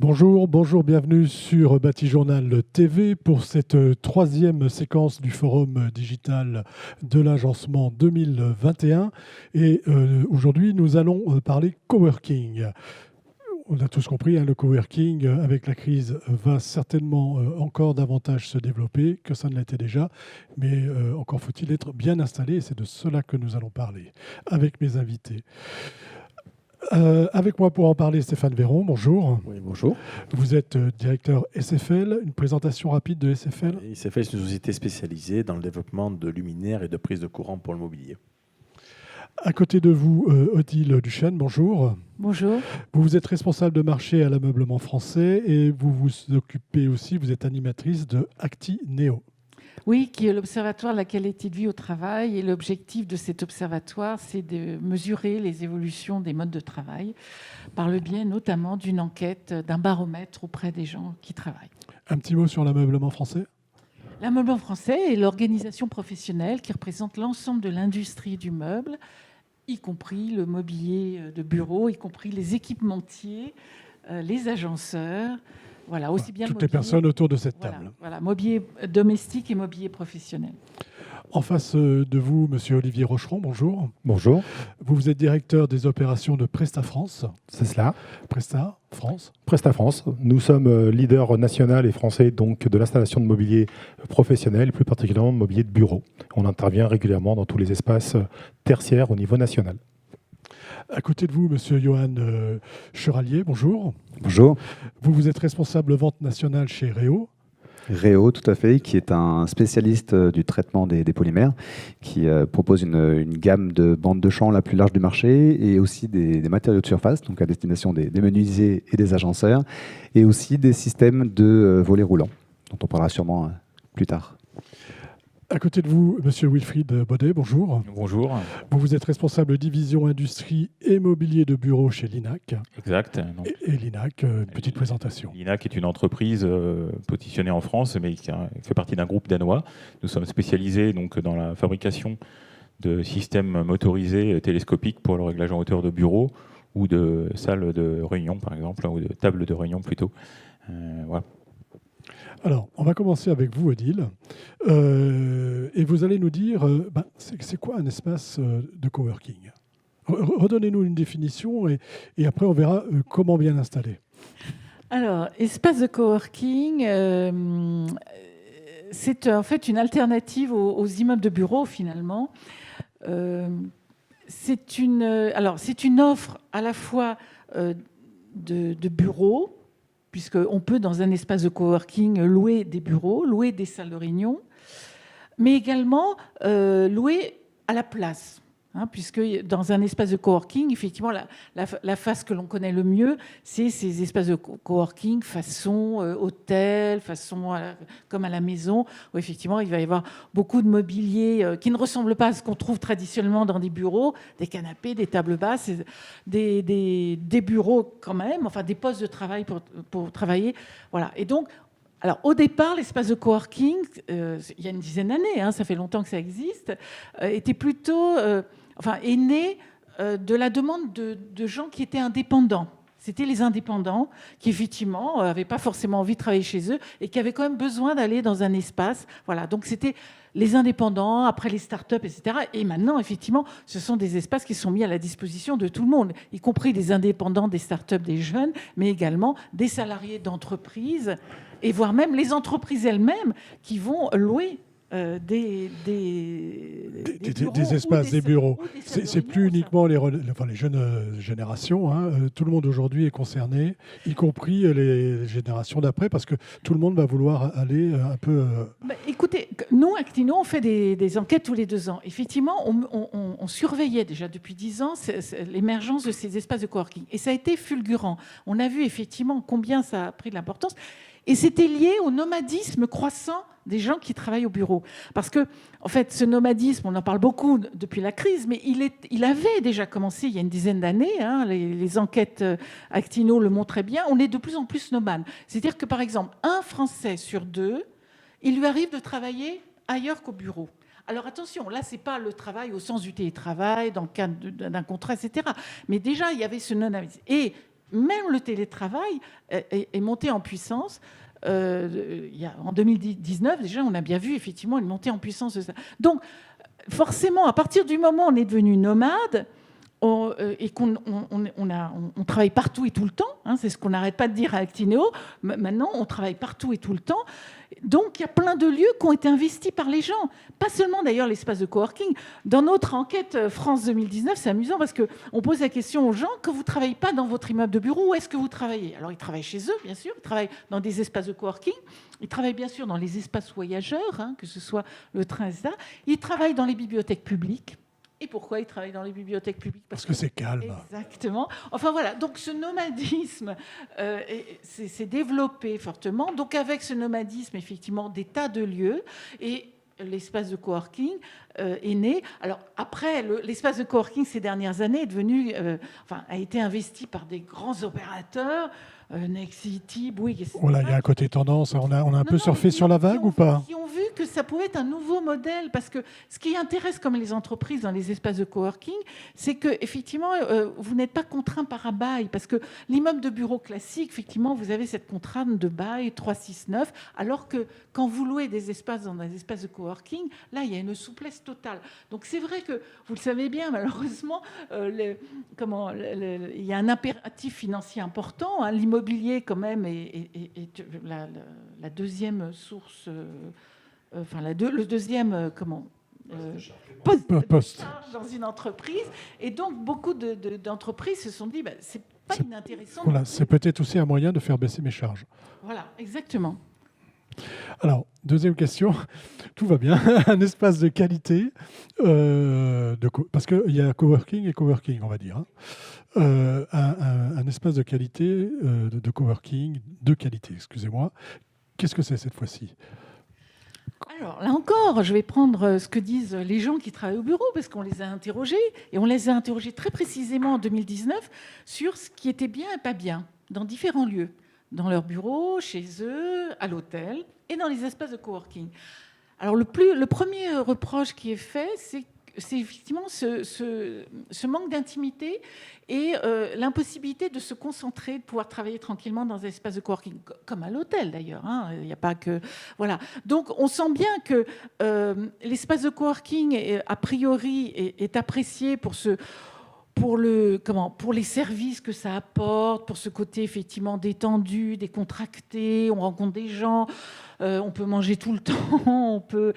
Bonjour, bienvenue sur Bâti Journal TV pour cette troisième séquence du Forum digital de l'agencement 2021. Et aujourd'hui, nous allons parler coworking. On a tous compris, le coworking, avec la crise, va certainement encore davantage se développer que ça ne l'était déjà. Mais encore faut-il être bien installé, et c'est de cela que nous allons parler avec mes invités. Avec moi pour en parler, Stéphane Véron, bonjour. Oui, bonjour. Vous êtes directeur SFL. Une présentation rapide de SFL. SFL est une société spécialisée dans le développement de luminaires et de prises de courant pour le mobilier. À côté de vous, Odile Duchesne, bonjour. Bonjour. Vous êtes responsable de marché à l'ameublement français et vous vous occupez aussi, vous êtes animatrice de ActiNeo. Oui, qui est l'Observatoire de la qualité de vie au travail. Et l'objectif de cet observatoire, c'est de mesurer les évolutions des modes de travail par le biais notamment d'une enquête, d'un baromètre auprès des gens qui travaillent. Un petit mot sur l'ameublement français. L'ameublement français est l'organisation professionnelle qui représente l'ensemble de l'industrie du meuble, y compris le mobilier de bureau, y compris les équipementiers, les agenceurs. Voilà, aussi bien toutes mobilier, les personnes autour de cette table. Voilà, mobilier domestique et mobilier professionnel. En face de vous, monsieur Olivier Rocheron, bonjour. Bonjour. Vous êtes directeur des opérations de Presta France. C'est cela. Presta France. Presta France. Nous sommes leader national et français donc de l'installation de mobilier professionnel, plus particulièrement de mobilier de bureau. On intervient régulièrement dans tous les espaces tertiaires au niveau national. À côté de vous, monsieur Johan Cheralier, bonjour. Bonjour. Vous êtes responsable vente nationale chez Réo. Réo, tout à fait, qui est un spécialiste du traitement des polymères, qui propose une gamme de bandes de champ la plus large du marché et aussi des matériaux de surface, donc à destination des menuisiers et des agenceurs, et aussi des systèmes de volets roulants, dont on parlera sûrement plus tard. À côté de vous, monsieur Wilfried Baudet, bonjour. Bonjour. Vous êtes responsable division industrie et mobilier de bureau chez Linac. Exact. Donc, et Linac, petite présentation. Linac est une entreprise positionnée en France, mais qui fait partie d'un groupe danois. Nous sommes spécialisés donc, dans la fabrication de systèmes motorisés télescopiques pour le réglage en hauteur de bureaux ou de salles de réunion, par exemple, ou de tables de réunion plutôt. Voilà. Alors, on va commencer avec vous, Odile. Et vous allez nous dire, c'est quoi un espace de coworking ? Redonnez-nous une définition et après, on verra comment bien l'installer. Alors, espace de coworking, c'est en fait une alternative aux immeubles de bureau, finalement. C'est une offre à la fois de bureaux, puisqu'on peut, dans un espace de coworking, louer des bureaux, louer des salles de réunion, mais également louer à la place. Puisque dans un espace de coworking, effectivement, la face que l'on connaît le mieux, c'est ces espaces de coworking façon hôtel, comme à la maison, où effectivement, il va y avoir beaucoup de mobilier qui ne ressemble pas à ce qu'on trouve traditionnellement dans des bureaux, des canapés, des tables basses, des bureaux quand même, enfin des postes de travail pour travailler. Voilà. Et donc, alors, au départ, l'espace de coworking, il y a une dizaine d'années, ça fait longtemps que ça existe, était plutôt... est né de la demande de gens qui étaient indépendants. C'était les indépendants qui, effectivement, n'avaient pas forcément envie de travailler chez eux et qui avaient quand même besoin d'aller dans un espace. Voilà, donc c'était les indépendants, après les startups, etc. Et maintenant, effectivement, ce sont des espaces qui sont mis à la disposition de tout le monde, y compris des indépendants, des startups, des jeunes, mais également des salariés d'entreprises et voire même les entreprises elles-mêmes qui vont louer des espaces, des bureaux. C'est plus uniquement les jeunes générations. Tout le monde aujourd'hui est concerné, y compris les générations d'après, parce que tout le monde va vouloir aller un peu... Écoutez, nous, Actino, on fait des enquêtes tous les 2 ans. Effectivement, on surveillait déjà depuis 10 ans l'émergence de ces espaces de coworking. Et ça a été fulgurant. On a vu effectivement combien ça a pris de l'importance. Et c'était lié au nomadisme croissant des gens qui travaillent au bureau. Parce que, en fait, ce nomadisme, on en parle beaucoup depuis la crise, mais il avait déjà commencé il y a une dizaine d'années. Les enquêtes Actino le montraient bien. On est de plus en plus nomades. C'est-à-dire que, par exemple, un Français sur 2, il lui arrive de travailler ailleurs qu'au bureau. Alors attention, là, ce n'est pas le travail au sens du télétravail, dans le cadre d'un contrat, etc. Mais déjà, il y avait ce nomadisme. Et même le télétravail est monté en puissance. En 2019, déjà, on a bien vu effectivement une montée en puissance de ça. Donc, forcément, à partir du moment où on est devenu nomade, et qu'on on travaille partout et tout le temps, hein, c'est ce qu'on n'arrête pas de dire à Actineo. Maintenant, on travaille partout et tout le temps. Donc, il y a plein de lieux qui ont été investis par les gens. Pas seulement, d'ailleurs, l'espace de coworking. Dans notre enquête France 2019, c'est amusant parce qu'on pose la question aux gens, que vous ne travaillez pas dans votre immeuble de bureau, où est-ce que vous travaillez? Alors, ils travaillent chez eux, bien sûr. Ils travaillent dans des espaces de coworking. Ils travaillent, bien sûr, dans les espaces voyageurs, hein, que ce soit le train, etc. Ils travaillent dans les bibliothèques publiques. Et pourquoi ils travaillent dans les bibliothèques publiques? Parce que c'est calme. Exactement. Enfin voilà, donc ce nomadisme s'est développé fortement. Donc avec ce nomadisme, effectivement, des tas de lieux. Et l'espace de coworking est né. Alors après, l'espace de coworking ces dernières années est devenu, a été investi par des grands opérateurs. Nexity, Bouygues, etc. Voilà, il y a un côté tendance. On a un peu surfé sur la vague ou pas? Qui ont vu que ça pouvait être un nouveau modèle, parce que ce qui intéresse comme les entreprises dans les espaces de coworking, c'est que effectivement, vous n'êtes pas contraint par un bail, parce que l'immeuble de bureau classique, effectivement, vous avez cette contrainte de bail 369, alors que quand vous louez des espaces dans des espaces de coworking, là, il y a une souplesse totale. Donc c'est vrai que vous le savez bien, malheureusement, il y a un impératif financier important. Hein, l'immobilier, quand même, est la deuxième source, le deuxième, poste dans une entreprise. Et donc, beaucoup d'entreprises se sont dit, c'est pas inintéressant. Voilà, c'est peut-être aussi un moyen de faire baisser mes charges. Voilà, exactement. Alors, deuxième question, tout va bien. Un espace de qualité, parce qu'il y a coworking et coworking, on va dire. Hein. Un espace de qualité, de coworking, de qualité, excusez-moi. Qu'est-ce que c'est cette fois-ci? Alors là encore, je vais prendre ce que disent les gens qui travaillent au bureau, parce qu'on les a interrogés, et on les a interrogés très précisément en 2019 sur ce qui était bien et pas bien dans différents lieux. Dans leur bureau, chez eux, à l'hôtel et dans les espaces de coworking. Alors le premier reproche qui est fait, c'est effectivement ce manque d'intimité et l'impossibilité de se concentrer, de pouvoir travailler tranquillement dans des espaces de coworking, comme à l'hôtel d'ailleurs. Hein. Il n'y a pas que... Voilà. Donc on sent bien que l'espace de coworking, a priori, est apprécié pour les services que ça apporte, pour ce côté effectivement détendu, décontracté, on rencontre des gens, on peut manger tout le temps, on peut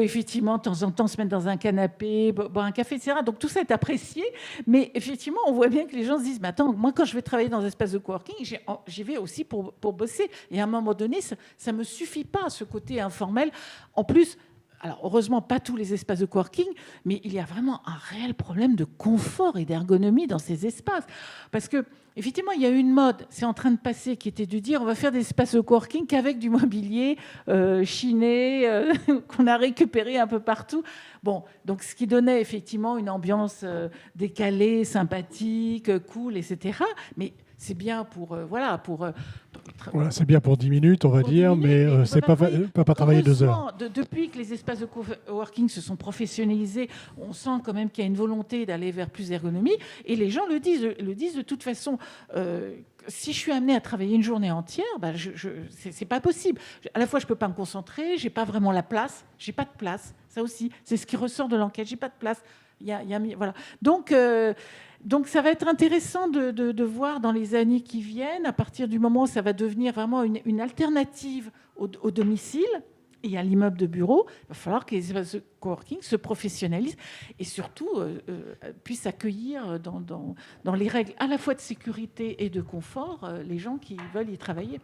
effectivement de temps en temps se mettre dans un canapé, boire un café, etc. Donc tout ça est apprécié, mais effectivement on voit bien que les gens se disent, mais attends, moi quand je vais travailler dans un espace de coworking, j'y vais aussi pour bosser, et à un moment donné, ça me suffit pas, ce côté informel. En plus, alors, heureusement, pas tous les espaces de coworking, mais il y a vraiment un réel problème de confort et d'ergonomie dans ces espaces. Parce que, effectivement, il y a eu une mode, c'est en train de passer, qui était de dire on va faire des espaces de coworking qu'avec du mobilier chiné, qu'on a récupéré un peu partout. Bon, donc ce qui donnait effectivement une ambiance décalée, sympathique, cool, etc. Mais c'est bien c'est bien pour 10 minutes, on va dire, mais c'est pas travailler 2 heures. Depuis que les espaces de coworking se sont professionnalisés, on sent quand même qu'il y a une volonté d'aller vers plus d'ergonomie, et les gens le disent de toute façon. Si je suis amenée à travailler une journée entière, c'est pas possible. À la fois, je peux pas me concentrer, j'ai pas vraiment la place, j'ai pas de place. Ça aussi, c'est ce qui ressort de l'enquête. J'ai pas de place. Voilà. Donc, ça va être intéressant de voir dans les années qui viennent, à partir du moment où ça va devenir vraiment une alternative au domicile et à l'immeuble de bureau, il va falloir que les espaces de coworking se professionnalisent et surtout puissent accueillir dans les règles à la fois de sécurité et de confort les gens qui veulent y travailler.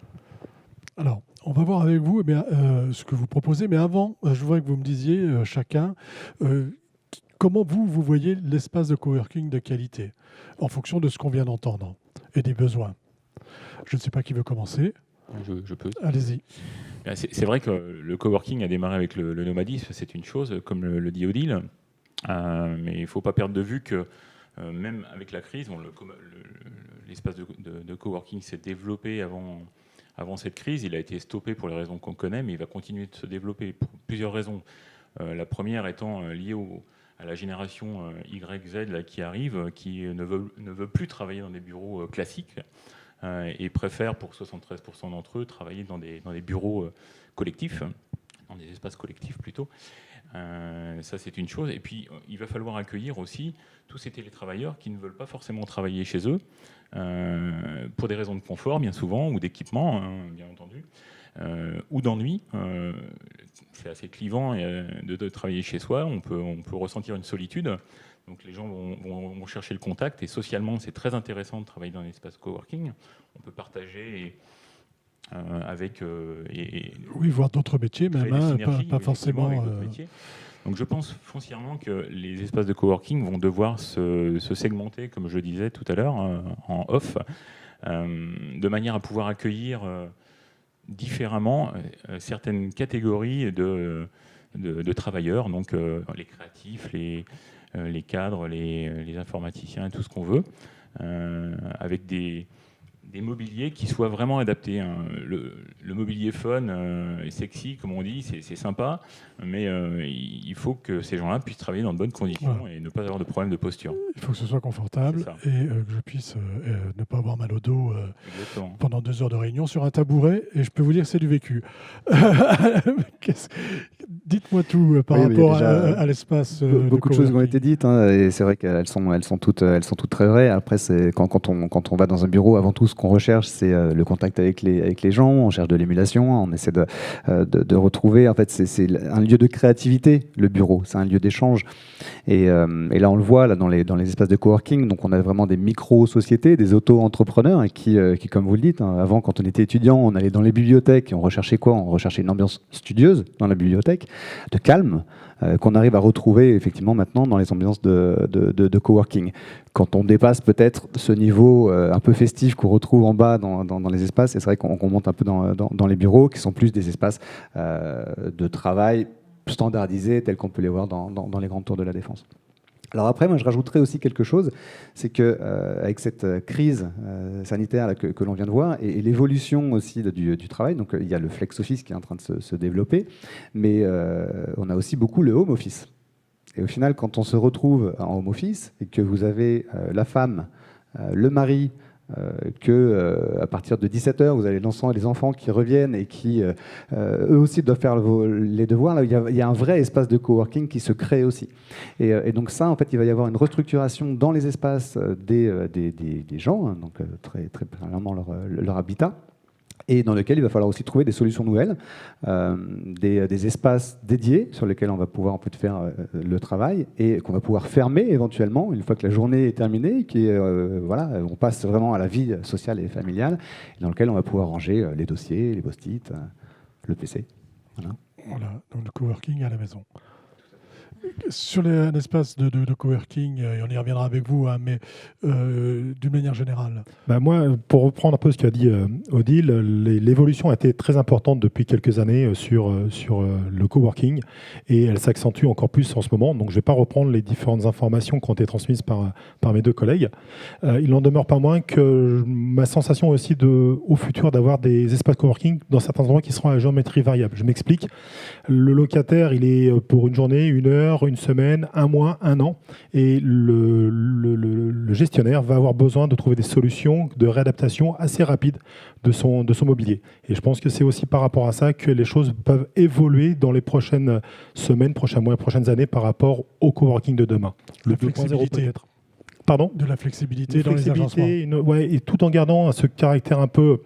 Alors, on va voir avec vous ce que vous proposez, mais avant, je voudrais que vous me disiez chacun... comment vous voyez l'espace de coworking de qualité, en fonction de ce qu'on vient d'entendre et des besoins? Je ne sais pas qui veut commencer. Je peux. Allez-y. C'est vrai que le coworking a démarré avec le nomadisme, c'est une chose, comme le dit Odile, mais il ne faut pas perdre de vue que même avec la crise, l'espace de coworking s'est développé avant cette crise. Il a été stoppé pour les raisons qu'on connaît, mais il va continuer de se développer pour plusieurs raisons. La première étant liée à la génération YZ là, qui arrive, qui ne veut plus travailler dans des bureaux classiques et préfère, pour 73% d'entre eux, travailler dans des bureaux collectifs, dans des espaces collectifs plutôt. Ça, c'est une chose. Et puis, il va falloir accueillir aussi tous ces télétravailleurs qui ne veulent pas forcément travailler chez eux, pour des raisons de confort, bien souvent, ou d'équipement, bien entendu, ou d'ennui. C'est assez clivant de travailler chez soi. On peut ressentir une solitude. Donc les gens vont chercher le contact. Et socialement, c'est très intéressant de travailler dans un espace coworking. On peut partager avec... oui, voir d'autres métiers, même, pas forcément... Donc je pense foncièrement que les espaces de coworking vont devoir se segmenter, comme je le disais tout à l'heure, en off, de manière à pouvoir accueillir différemment certaines catégories de travailleurs, donc les créatifs, les cadres, les informaticiens, tout ce qu'on veut, avec des mobiliers qui soient vraiment adaptés. Le mobilier fun et sexy, comme on dit, c'est sympa, mais il faut que ces gens-là puissent travailler dans de bonnes conditions et ne pas avoir de problème de posture. Il faut que ce soit confortable et que je puisse ne pas avoir mal au dos pendant 2 heures de réunion sur un tabouret, et je peux vous dire que c'est du vécu. Dites-moi tout par rapport à l'espace. Beaucoup de choses ont été dites, et c'est vrai qu'elles sont toutes très vraies. Après, c'est quand on va dans un bureau, avant tout, ce qu'on recherche, c'est le contact avec les gens. On cherche de l'émulation, on essaie de retrouver. En fait, c'est un lieu de créativité, le bureau. C'est un lieu d'échange. Et là, on le voit là, dans les espaces de coworking. Donc, on a vraiment des micro-sociétés, des auto-entrepreneurs qui, comme vous le dites, avant, quand on était étudiant, on allait dans les bibliothèques et on recherchait quoi ? On recherchait une ambiance studieuse dans la bibliothèque, de calme, qu'on arrive à retrouver effectivement maintenant dans les ambiances de coworking. Quand on dépasse peut-être ce niveau un peu festif qu'on retrouve en bas dans les espaces, et c'est vrai qu'on monte un peu dans les bureaux, qui sont plus des espaces de travail standardisés, tels qu'on peut les voir dans les grandes tours de la Défense. Alors après, moi, je rajouterais aussi quelque chose, c'est qu'avec cette crise sanitaire là, que l'on vient de voir, et l'évolution aussi du travail, donc il y a le flex office qui est en train de se développer, mais on a aussi beaucoup le home office. Et au final, quand on se retrouve en home office, et que vous avez la femme, le mari, à partir de 17h, vous avez les enfants qui reviennent et qui, eux aussi, doivent faire les devoirs. Là, il y a un vrai espace de coworking qui se crée aussi. Et donc ça, en fait, il va y avoir une restructuration dans les espaces des gens, donc très, très premièrement leur habitat, et dans lequel il va falloir aussi trouver des solutions nouvelles, des espaces dédiés sur lesquels on va pouvoir faire le travail et qu'on va pouvoir fermer éventuellement une fois que la journée est terminée, on passe vraiment à la vie sociale et familiale, dans lequel on va pouvoir ranger les dossiers, les post-it, le PC. Voilà, donc le coworking à la maison. Sur l'espace de coworking, et on y reviendra avec vous, mais d'une manière générale. Moi, pour reprendre un peu ce qu'a dit Odile, l'évolution a été très importante depuis quelques années sur le coworking, et elle s'accentue encore plus en ce moment. Donc je ne vais pas reprendre les différentes informations qui ont été transmises par mes 2 collègues. Il n'en demeure pas moins que ma sensation aussi au futur d'avoir des espaces coworking dans certains endroits qui seront à géométrie variable. Je m'explique. Le locataire, il est pour une journée, 1 heure, 1 semaine, 1 mois, 1 an, et le gestionnaire va avoir besoin de trouver des solutions de réadaptation assez rapides de son mobilier. Et je pense que c'est aussi par rapport à ça que les choses peuvent évoluer dans les prochaines semaines, prochains mois, prochaines années par rapport au coworking de demain. La flexibilité. peut-être. Pardon ? De la flexibilité dans les agencements. Et tout en gardant ce caractère un peu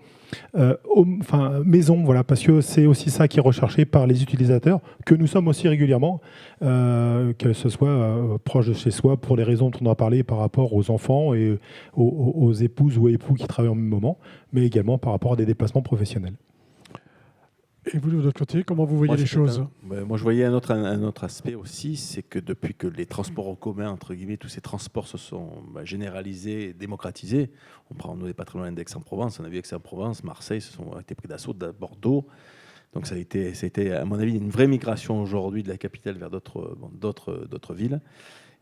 maison, voilà, parce que c'est aussi ça qui est recherché par les utilisateurs, que nous sommes aussi régulièrement, que ce soit proche de chez soi pour les raisons dont on a parlé par rapport aux enfants et aux épouses ou époux qui travaillent au même moment, mais également par rapport à des déplacements professionnels. Et vous, de votre côté, comment vous voyez les choses ? Moi, je voyais un autre aspect aussi, c'est que depuis que les transports en commun, entre guillemets, tous ces transports se sont généralisés, démocratisés, nous n'est pas très loin d'Aix-en-Provence, on a vu Aix-en-Provence, Marseille ont été pris d'assaut, Bordeaux. Donc ça a été, à mon avis, une vraie migration aujourd'hui de la capitale vers d'autres villes.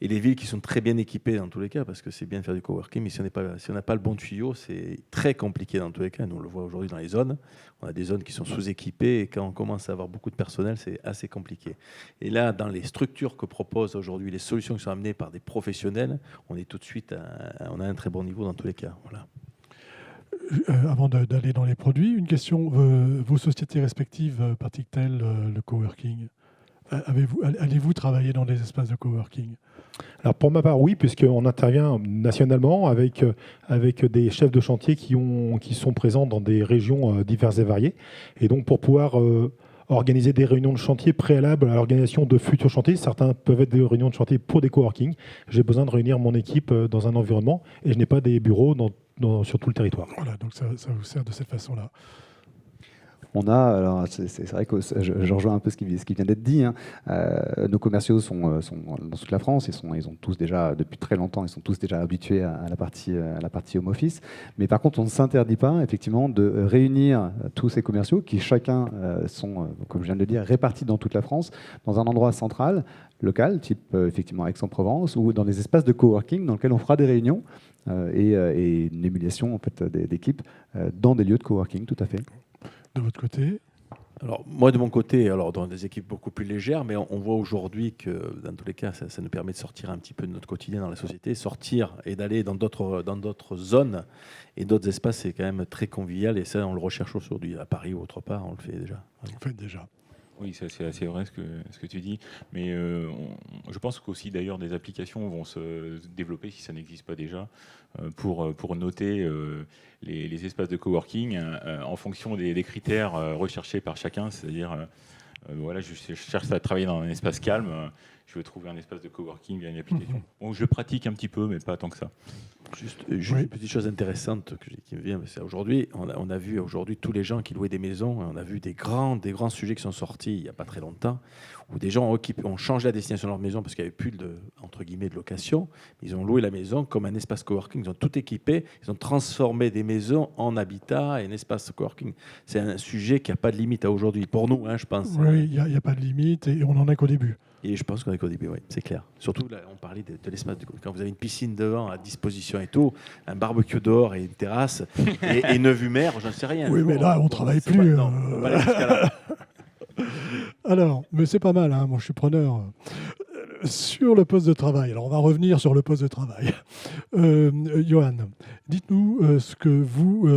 Et les villes qui sont très bien équipées dans tous les cas, parce que c'est bien de faire du coworking, mais si on n'a pas le bon tuyau, c'est très compliqué dans tous les cas. Nous, on le voit aujourd'hui dans les zones. On a des zones qui sont sous-équipées et quand on commence à avoir beaucoup de personnel, c'est assez compliqué. Et là, dans les structures que proposent aujourd'hui les solutions qui sont amenées par des professionnels, on est tout de suite on a un très bon niveau dans tous les cas. Voilà. Avant d'aller dans les produits, une question. Vos sociétés respectives pratiquent-elles le coworking ? Allez-vous travailler dans des espaces de coworking ? Alors pour ma part, oui, puisqu'on intervient nationalement avec des chefs de chantier qui sont présents dans des régions diverses et variées. Et donc pour pouvoir organiser des réunions de chantier préalables à l'organisation de futurs chantiers, certains peuvent être des réunions de chantier pour des coworking. J'ai besoin de réunir mon équipe dans un environnement et je n'ai pas des bureaux sur tout le territoire. Voilà, donc ça vous sert de cette façon-là. On a, alors c'est vrai que je rejoins un peu ce qui vient d'être dit. Hein. Nos commerciaux sont dans toute la France. Ils ont tous déjà, depuis très longtemps, ils sont tous déjà habitués à la partie home office. Mais par contre, on ne s'interdit pas effectivement de réunir tous ces commerciaux qui chacun sont, comme je viens de le dire, répartis dans toute la France, dans un endroit central, local, type effectivement Aix-en-Provence, ou dans des espaces de coworking dans lesquels on fera des réunions et une émulation en fait, d'équipes dans des lieux de coworking, tout à fait. De votre côté ? Alors, moi, de mon côté, dans des équipes beaucoup plus légères, mais on voit aujourd'hui que, dans tous les cas, ça nous permet de sortir un petit peu de notre quotidien dans la société, sortir et d'aller dans d'autres zones et d'autres espaces, c'est quand même très convivial, et ça, on le recherche aujourd'hui. À Paris ou autre part, on le fait déjà. Vous le faites déjà. Oui, ça, c'est assez vrai ce que tu dis. Mais je pense qu'aussi, d'ailleurs, des applications vont se développer, si ça n'existe pas déjà, pour noter les espaces de coworking en fonction des critères recherchés par chacun. C'est-à-dire, voilà, je cherche à travailler dans un espace calme, je veux trouver un espace de coworking via une application. Bon, je pratique un petit peu, mais pas tant que ça. Juste une petite chose intéressante qui me vient, c'est aujourd'hui, on a vu aujourd'hui tous les gens qui louaient des maisons, on a vu des grands sujets qui sont sortis il n'y a pas très longtemps, où des gens ont changé la destination de leur maison parce qu'il n'y avait plus entre guillemets de location. Ils ont loué la maison comme un espace coworking, ils ont tout équipé, ils ont transformé des maisons en habitat et un espace coworking. C'est un sujet qui n'a pas de limite à aujourd'hui, pour nous, hein, je pense. Oui, il n'y a pas de limite et on n'en a qu'au début. Et je pense qu'on est qu'au début, oui, c'est clair. Surtout, là, on parlait de l'espace. Quand vous avez une piscine devant à disposition et tout, un barbecue dehors et une terrasse, et une vue mer, j'en sais rien. Oui, mais là, on ne travaille plus. Non, on va pas aller jusqu'à là. Alors, mais c'est pas mal, hein, moi je suis preneur. Sur le poste de travail, alors on va revenir sur le poste de travail. Johan, dites-nous ce que vous...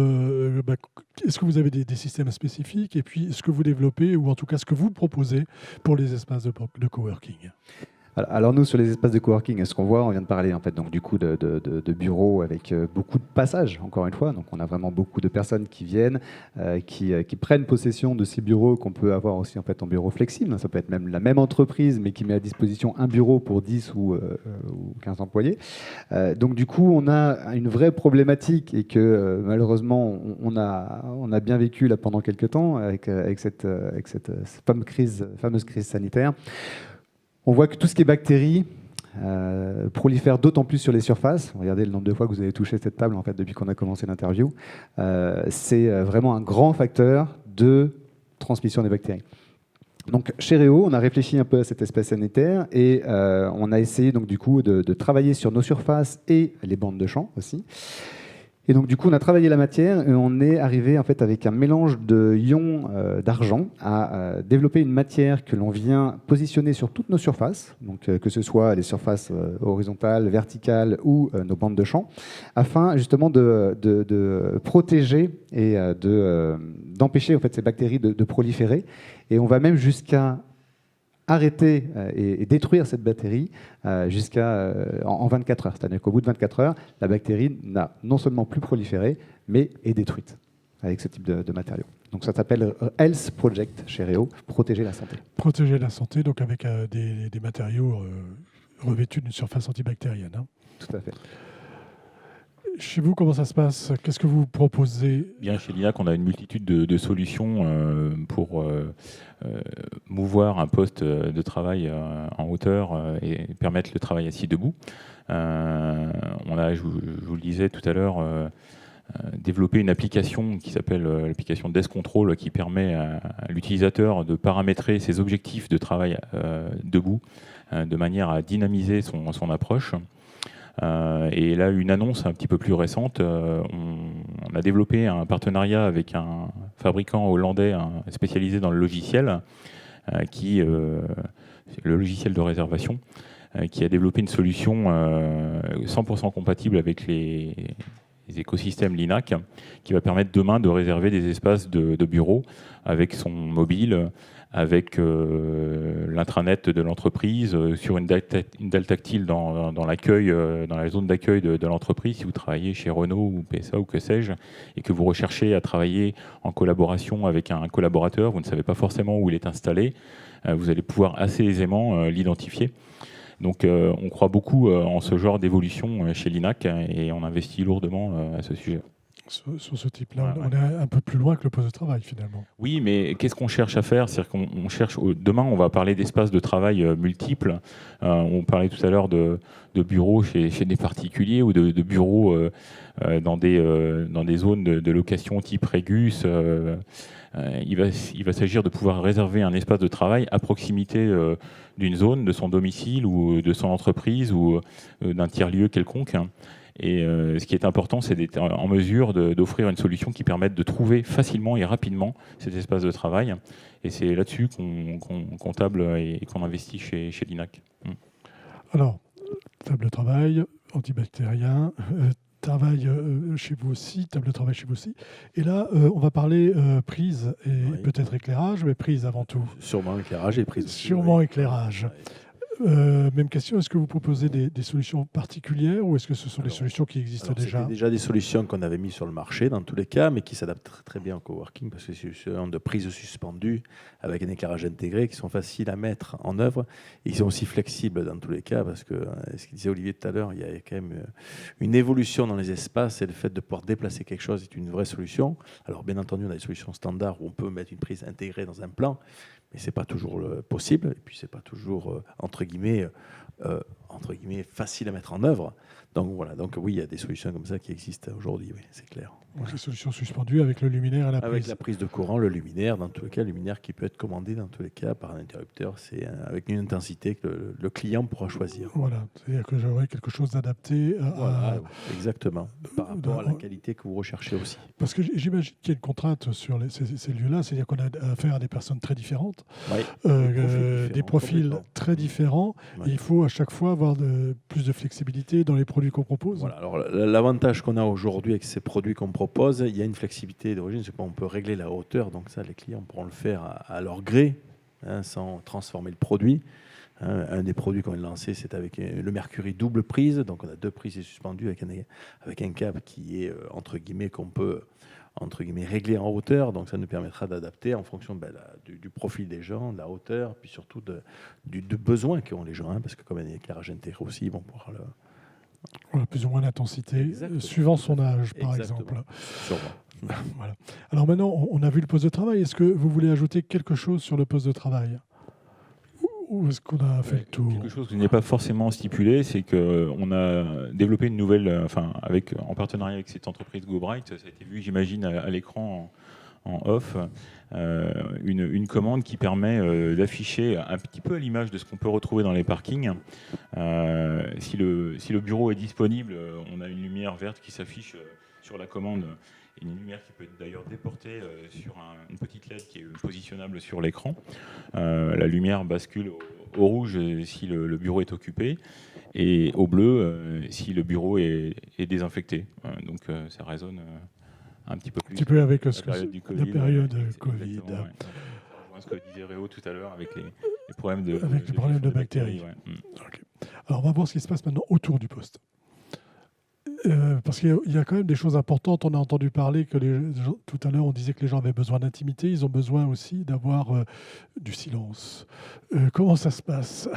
est-ce que vous avez des systèmes spécifiques et puis ce que vous développez ou en tout cas ce que vous proposez pour les espaces de coworking ? Alors nous, sur les espaces de coworking, ce qu'on voit, on vient de parler en fait, donc, du coup de bureaux avec beaucoup de passages, encore une fois. Donc on a vraiment beaucoup de personnes qui viennent, qui prennent possession de ces bureaux qu'on peut avoir aussi en fait, en bureau flexible. Ça peut être même la même entreprise, mais qui met à disposition un bureau pour 10 ou 15 employés. Donc du coup, on a une vraie problématique et que malheureusement, on a bien vécu là, pendant quelques temps avec cette fameuse crise sanitaire. On voit que tout ce qui est bactéries prolifère d'autant plus sur les surfaces. Regardez le nombre de fois que vous avez touché cette table en fait, depuis qu'on a commencé l'interview. C'est vraiment un grand facteur de transmission des bactéries. Donc, chez Réo, on a réfléchi un peu à cet espace sanitaire et on a essayé donc, du coup, de travailler sur nos surfaces et les bandes de champs aussi. Et donc, du coup, on a travaillé la matière et on est arrivé en fait, avec un mélange de ions d'argent à développer une matière que l'on vient positionner sur toutes nos surfaces, donc, que ce soit les surfaces horizontales, verticales ou nos bandes de champ, afin justement de protéger et d'empêcher en fait, ces bactéries de proliférer. Et on va même jusqu'à arrêter et détruire cette bactérie en 24 heures. C'est-à-dire qu'au bout de 24 heures, la bactérie n'a non seulement plus proliféré, mais est détruite avec ce type de matériaux. Donc ça s'appelle Health Project chez Réo, protéger la santé. Protéger la santé, donc avec des matériaux revêtus d'une surface antibactérienne. Hein. Tout à fait. Chez vous, comment ça se passe ? Qu'est-ce que vous proposez ? Bien, chez l'INAC, on a une multitude de solutions pour mouvoir un poste de travail en hauteur et permettre le travail assis debout. On a, je vous le disais tout à l'heure, développé une application qui s'appelle l'application Desk Control, qui permet à l'utilisateur de paramétrer ses objectifs de travail debout, de manière à dynamiser son approche. Et là, une annonce un petit peu plus récente, on a développé un partenariat avec un fabricant hollandais spécialisé dans le logiciel, le logiciel de réservation, qui a développé une solution 100% compatible avec les écosystèmes LINAC, qui va permettre demain de réserver des espaces de bureau avec son mobile, avec l'intranet de l'entreprise, sur une dalle tactile dans l'accueil, dans la zone d'accueil de l'entreprise, si vous travaillez chez Renault ou PSA ou que sais-je, et que vous recherchez à travailler en collaboration avec un collaborateur, vous ne savez pas forcément où il est installé, vous allez pouvoir assez aisément l'identifier. Donc on croit beaucoup en ce genre d'évolution chez l'INAC et on investit lourdement à ce sujet. Sur ce type-là, on est un peu plus loin que le poste de travail finalement. Oui, mais qu'est-ce qu'on cherche à faire? C'est-à-dire qu'on cherche, demain on va parler d'espaces de travail multiples. On parlait tout à l'heure de bureaux chez des particuliers ou de bureaux dans des zones de location type Régus. Il va s'agir de pouvoir réserver un espace de travail à proximité d'une zone, de son domicile ou de son entreprise ou d'un tiers-lieu quelconque. Et ce qui est important, c'est d'être en mesure d'offrir une solution qui permette de trouver facilement et rapidement cet espace de travail. Et c'est là-dessus qu'on table et qu'on investit chez l'INAC. Alors, table de travail, antibactérien, travail chez vous aussi, table de travail chez vous aussi. Et là, on va parler prise et peut-être éclairage, mais prise avant tout. Sûrement éclairage et prise. Sûrement éclairage. Ouais. Même question, est-ce que vous proposez des solutions particulières ou est-ce que ce sont des solutions qui existent déjà? C'était déjà des solutions qu'on avait mises sur le marché dans tous les cas, mais qui s'adaptent très bien au coworking parce que c'est des solutions de prise suspendue avec un éclairage intégré qui sont faciles à mettre en œuvre et qui sont aussi flexibles dans tous les cas parce que, ce qu'il disait Olivier tout à l'heure, il y a quand même une évolution dans les espaces et le fait de pouvoir déplacer quelque chose est une vraie solution. Alors bien entendu, on a des solutions standards où on peut mettre une prise intégrée dans un plan, mais ce n'est pas toujours possible, et puis ce n'est pas toujours, entre guillemets, facile à mettre en œuvre. Donc voilà, donc oui, il y a des solutions comme ça qui existent aujourd'hui, oui, c'est clair. Donc les solutions suspendues avec le luminaire et la prise. Avec la prise de courant, le luminaire, dans tous les cas, le luminaire qui peut être commandé dans tous les cas par un interrupteur, c'est avec une intensité que le client pourra choisir. Voilà, c'est-à-dire que j'aurai quelque chose d'adapté voilà, exactement, par rapport à la qualité que vous recherchez aussi. Parce que j'imagine qu'il y a une contrainte sur ces lieux-là, c'est-à-dire qu'on a affaire à des personnes très différentes, des profils très différents, et il faut à chaque fois avoir plus de flexibilité dans les produits qu'on propose. Voilà, alors l'avantage qu'on a aujourd'hui avec ces produits qu'on propose, il y a une flexibilité d'origine, c'est qu'on peut régler la hauteur, donc ça les clients pourront le faire à leur gré, sans transformer le produit. Un des produits qu'on a lancé, c'est avec le Mercury double prise, donc on a 2 prises suspendues avec un câble qui est, entre guillemets, qu'on peut régler en hauteur, donc ça nous permettra d'adapter en fonction du profil des gens, de la hauteur, puis surtout du besoin qu'ont les gens, parce que comme il y a un éclairage intégré aussi, ils vont pouvoir le... Voilà, plus ou moins l'intensité, suivant son âge, par exemple. Voilà. Alors maintenant, on a vu le poste de travail. Est-ce que vous voulez ajouter quelque chose sur le poste de travail? Ou est-ce qu'on a fait le tour? Quelque chose qui n'est pas forcément stipulé, c'est qu'on a développé une nouvelle, en partenariat avec cette entreprise GoBright, ça a été vu, j'imagine, à l'écran en off, une commande qui permet d'afficher un petit peu à l'image de ce qu'on peut retrouver dans les parkings. Si le bureau est disponible, on a une lumière verte qui s'affiche sur la commande, et une lumière qui peut être d'ailleurs déportée sur une petite LED qui est positionnable sur l'écran. La lumière bascule au rouge si le bureau est occupé et au bleu si le bureau est désinfecté. Donc ça résonne un petit peu plus. Un petit peu avec la période Covid. Ce que disait Réo tout à l'heure avec les problèmes de bactéries. Okay. Alors on va voir ce qui se passe maintenant autour du poste. Parce qu'il y a quand même des choses importantes. On a entendu parler que tout à l'heure, on disait que les gens avaient besoin d'intimité. Ils ont besoin aussi d'avoir du silence. Comment ça se passe ?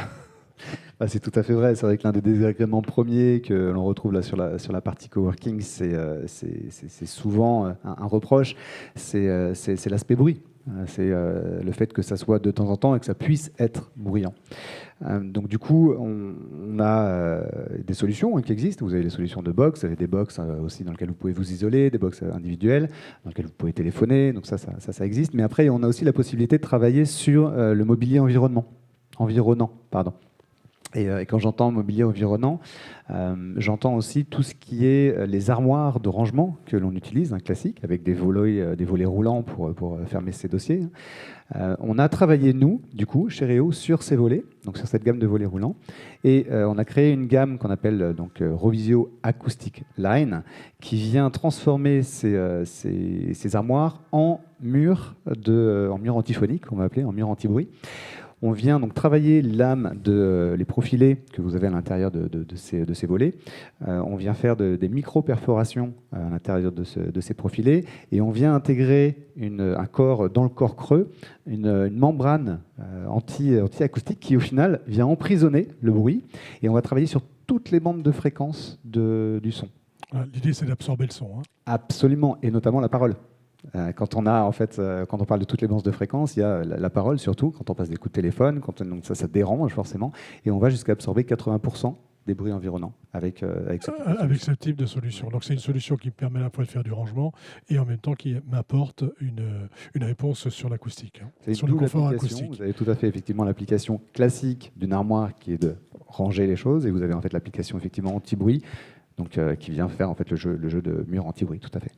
C'est tout à fait vrai. C'est vrai que l'un des désagréments premiers que l'on retrouve là sur la partie coworking, c'est souvent un reproche, c'est l'aspect bruit. C'est le fait que ça soit de temps en temps et que ça puisse être bruyant. Donc du coup, on a des solutions qui existent. Vous avez les solutions de box, vous avez des box aussi dans lesquelles vous pouvez vous isoler, des box individuelles dans lesquelles vous pouvez téléphoner. Donc ça existe. Mais après, on a aussi la possibilité de travailler sur le mobilier environnant. Et quand j'entends mobilier environnant, j'entends aussi tout ce qui est les armoires de rangement que l'on utilise, classique, avec des volets roulants pour fermer ces dossiers. On a travaillé, nous, du coup, chez Réo, sur ces volets, donc sur cette gamme de volets roulants. Et on a créé une gamme qu'on appelle donc Rovisio Acoustic Line, qui vient transformer ces armoires en murs antiphoniques, on va appeler, en murs anti-bruit. On vient donc travailler l'âme les profilés que vous avez à l'intérieur de ces volets. On vient faire des micro-perforations à l'intérieur de ces profilés et on vient intégrer un corps dans le corps creux, une membrane anti-acoustique qui au final vient emprisonner le bruit et on va travailler sur toutes les bandes de fréquence du son. L'idée, c'est d'absorber le son. Absolument, et notamment la parole. Quand on parle de toutes les bandes de fréquences, il y a la parole surtout, quand on passe des coups de téléphone, donc ça dérange forcément, et on va jusqu'à absorber 80% des bruits environnants avec ce type de solution. Donc c'est une solution qui me permet à la fois de faire du rangement et en même temps qui m'apporte une réponse sur l'acoustique, sur le confort acoustique. Vous avez tout à fait effectivement l'application classique d'une armoire qui est de ranger les choses, et vous avez en fait l'application effectivement anti-bruit, donc qui vient faire en fait le jeu de mur anti-bruit, tout à fait.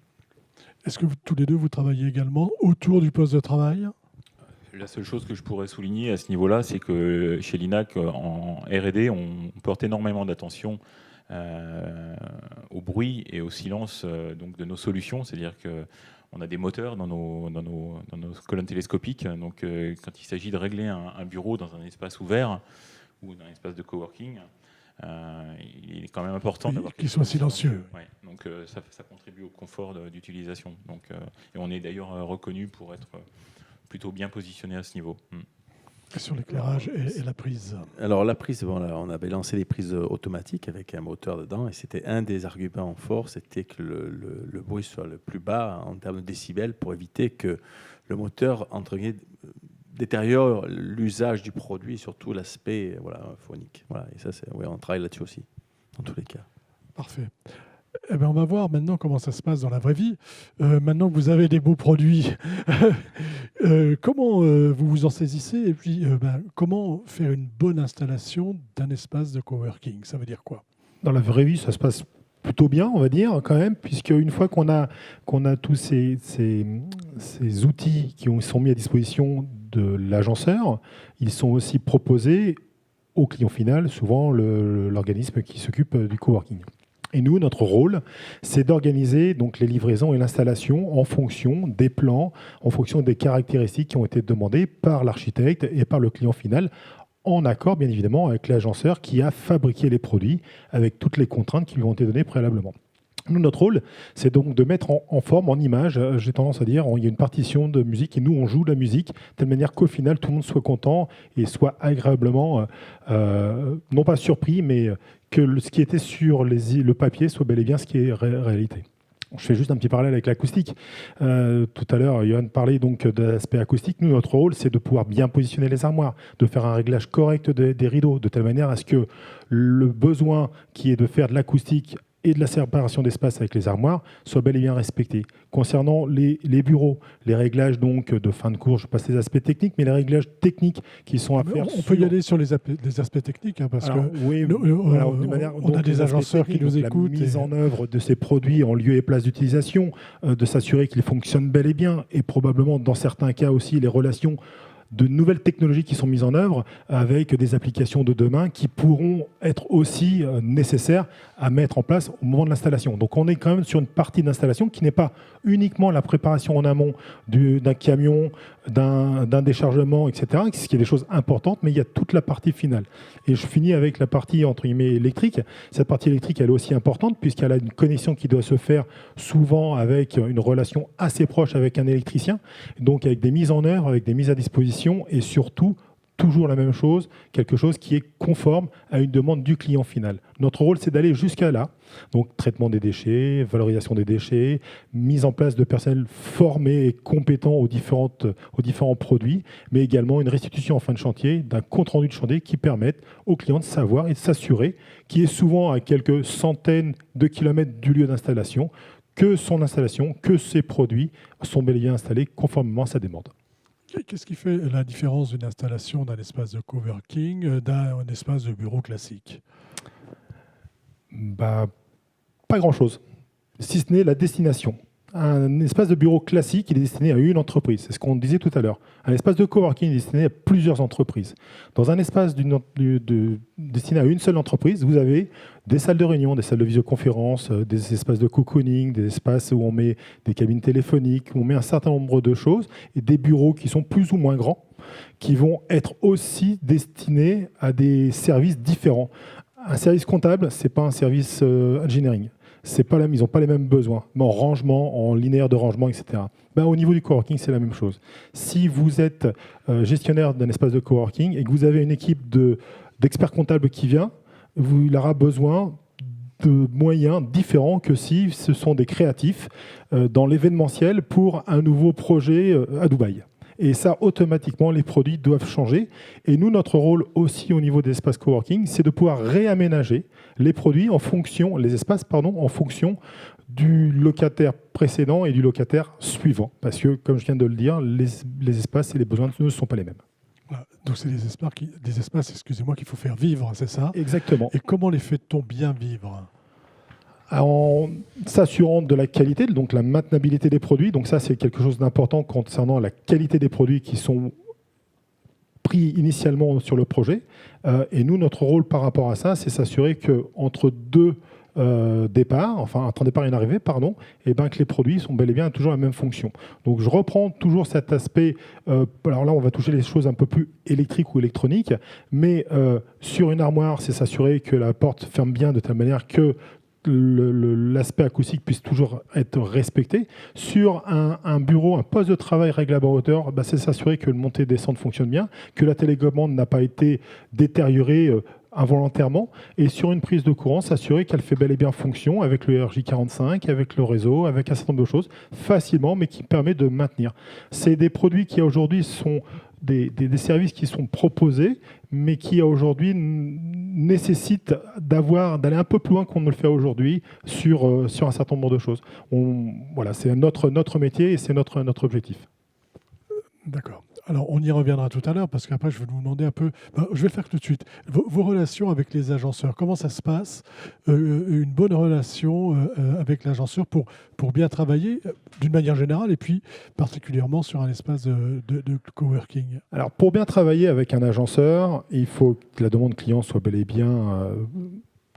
Est-ce que tous les deux, vous travaillez également autour du poste de travail ? La seule chose que je pourrais souligner à ce niveau-là, c'est que chez l'INAC, en R&D, on porte énormément d'attention au bruit et au silence donc de nos solutions. C'est-à-dire qu'on a des moteurs dans nos colonnes télescopiques. Donc, quand il s'agit de régler un bureau dans un espace ouvert ou dans un espace de coworking, il est quand même important d'avoir qu'il soit silencieux. Ouais, donc ça contribue au confort d'utilisation. Donc, et on est d'ailleurs reconnu pour être plutôt bien positionné à ce niveau. Sur l'éclairage et la prise. Alors la prise, on avait lancé des prises automatiques avec un moteur dedans et c'était un des arguments forts, c'était que le bruit soit le plus bas en termes de décibels pour éviter que le moteur entre guillemets détériore l'usage du produit, surtout l'aspect phonique. Et ça, on travaille là-dessus aussi, dans tous les cas. Parfait. Eh bien, on va voir maintenant comment ça se passe dans la vraie vie. Maintenant que vous avez des beaux produits, comment vous vous en saisissez et puis comment faire une bonne installation d'un espace de coworking ? Ça veut dire quoi ? Dans la vraie vie, ça se passe plutôt bien, on va dire, quand même, puisque une fois qu'on a tous ces outils qui sont mis à disposition de l'agenceur, ils sont aussi proposés au client final, souvent l'organisme qui s'occupe du coworking. Et nous, notre rôle, c'est d'organiser donc les livraisons et l'installation en fonction des plans, en fonction des caractéristiques qui ont été demandées par l'architecte et par le client final, en accord bien évidemment avec l'agenceur qui a fabriqué les produits avec toutes les contraintes qui lui ont été données préalablement. Nous, notre rôle, c'est donc de mettre en forme, en image, j'ai tendance à dire, il y a une partition de musique et nous, on joue la musique de telle manière qu'au final, tout le monde soit content et soit agréablement, non pas surpris, mais que ce qui était sur le papier soit bel et bien ce qui est réalité. Je fais juste un petit parallèle avec l'acoustique. Tout à l'heure, Johan parlait donc de l'aspect acoustique. Nous, notre rôle, c'est de pouvoir bien positionner les armoires, de faire un réglage correct des rideaux, de telle manière à ce que le besoin qui est de faire de l'acoustique et de la séparation d'espace avec les armoires soit bel et bien respecté. Concernant les bureaux, les réglages donc de fin de cours, je passe les aspects techniques, mais les réglages techniques qui sont à faire... On peut y aller sur les aspects techniques, parce que oui, on a des agenceurs qui nous écoutent. La mise en œuvre de ces produits en lieu et place d'utilisation, de s'assurer qu'ils fonctionnent bel et bien, et probablement dans certains cas aussi les relations de nouvelles technologies qui sont mises en œuvre avec des applications de demain qui pourront être aussi nécessaires à mettre en place au moment de l'installation. Donc on est quand même sur une partie d'installation qui n'est pas uniquement la préparation en amont d'un camion, d'un déchargement, etc., ce qui est des choses importantes, mais il y a toute la partie finale. Et je finis avec la partie, entre guillemets, électrique. Cette partie électrique, elle est aussi importante puisqu'elle a une connexion qui doit se faire souvent avec une relation assez proche avec un électricien, donc avec des mises en œuvre, avec des mises à disposition et surtout toujours la même chose, quelque chose qui est conforme à une demande du client final. Notre rôle, c'est d'aller jusqu'à là. Donc, traitement des déchets, valorisation des déchets, mise en place de personnel formé et compétent aux différents produits, mais également une restitution en fin de chantier d'un compte-rendu de chantier qui permette aux clients de savoir et de s'assurer, qui est souvent à quelques centaines de kilomètres du lieu d'installation, que son installation, que ses produits sont bel et bien installés conformément à sa demande. Qu'est-ce qui fait la différence d'une installation d'un espace de coworking d'un espace de bureau classique? Pas grand-chose, si ce n'est la destination. Un espace de bureau classique, il est destiné à une entreprise. C'est ce qu'on disait tout à l'heure. Un espace de coworking est destiné à plusieurs entreprises. Dans un espace destiné à une seule entreprise, vous avez des salles de réunion, des salles de visioconférence, des espaces de cocooning, des espaces où on met des cabines téléphoniques, où on met un certain nombre de choses, et des bureaux qui sont plus ou moins grands, qui vont être aussi destinés à des services différents. Un service comptable, ce n'est pas un service engineering. Ils n'ont pas les mêmes besoins, mais en rangement, en linéaire de rangement, etc. Au niveau du coworking, c'est la même chose. Si vous êtes gestionnaire d'un espace de coworking et que vous avez une équipe d'experts comptables qui vient, il aura besoin de moyens différents que si ce sont des créatifs dans l'événementiel pour un nouveau projet à Dubaï. Et ça, automatiquement, les produits doivent changer. Et nous, notre rôle aussi au niveau des espaces coworking, c'est de pouvoir réaménager les produits en fonction du locataire précédent et du locataire suivant. Parce que, comme je viens de le dire, les espaces et les besoins ne sont pas les mêmes. Voilà. Donc, c'est des espaces, excusez-moi, qu'il faut faire vivre, c'est ça? Exactement. Et comment les fait-on bien vivre? En s'assurant de la qualité, donc la maintenabilité des produits. Donc ça, c'est quelque chose d'important concernant la qualité des produits qui sont pris initialement sur le projet. Et nous, notre rôle par rapport à ça, c'est s'assurer qu'entre deux départs, entre un départ et une arrivée, que les produits sont bel et bien toujours la même fonction. Donc je reprends toujours cet aspect, alors là on va toucher les choses un peu plus électriques ou électroniques, mais sur une armoire, c'est s'assurer que la porte ferme bien de telle manière que l'aspect acoustique puisse toujours être respecté. Sur un bureau, un poste de travail réglable en hauteur, c'est s'assurer que le montée et descente fonctionne bien, que la télécommande n'a pas été détériorée involontairement, et sur une prise de courant, s'assurer qu'elle fait bel et bien fonction avec le RJ45, avec le réseau, avec un certain nombre de choses, facilement, mais qui permet de maintenir. C'est des produits qui aujourd'hui sont des services qui sont proposés, mais qui aujourd'hui nécessitent d'aller un peu plus loin qu'on ne le fait aujourd'hui sur un certain nombre de choses. C'est notre métier et c'est notre objectif. D'accord. Alors, on y reviendra tout à l'heure, parce qu'après, je vais vous demander un peu... je vais le faire tout de suite. Vos relations avec les agenceurs, comment ça se passe? Une bonne relation avec l'agenceur pour bien travailler, d'une manière générale, et puis particulièrement sur un espace de coworking. Alors, pour bien travailler avec un agenceur, il faut que la demande client soit bel et bien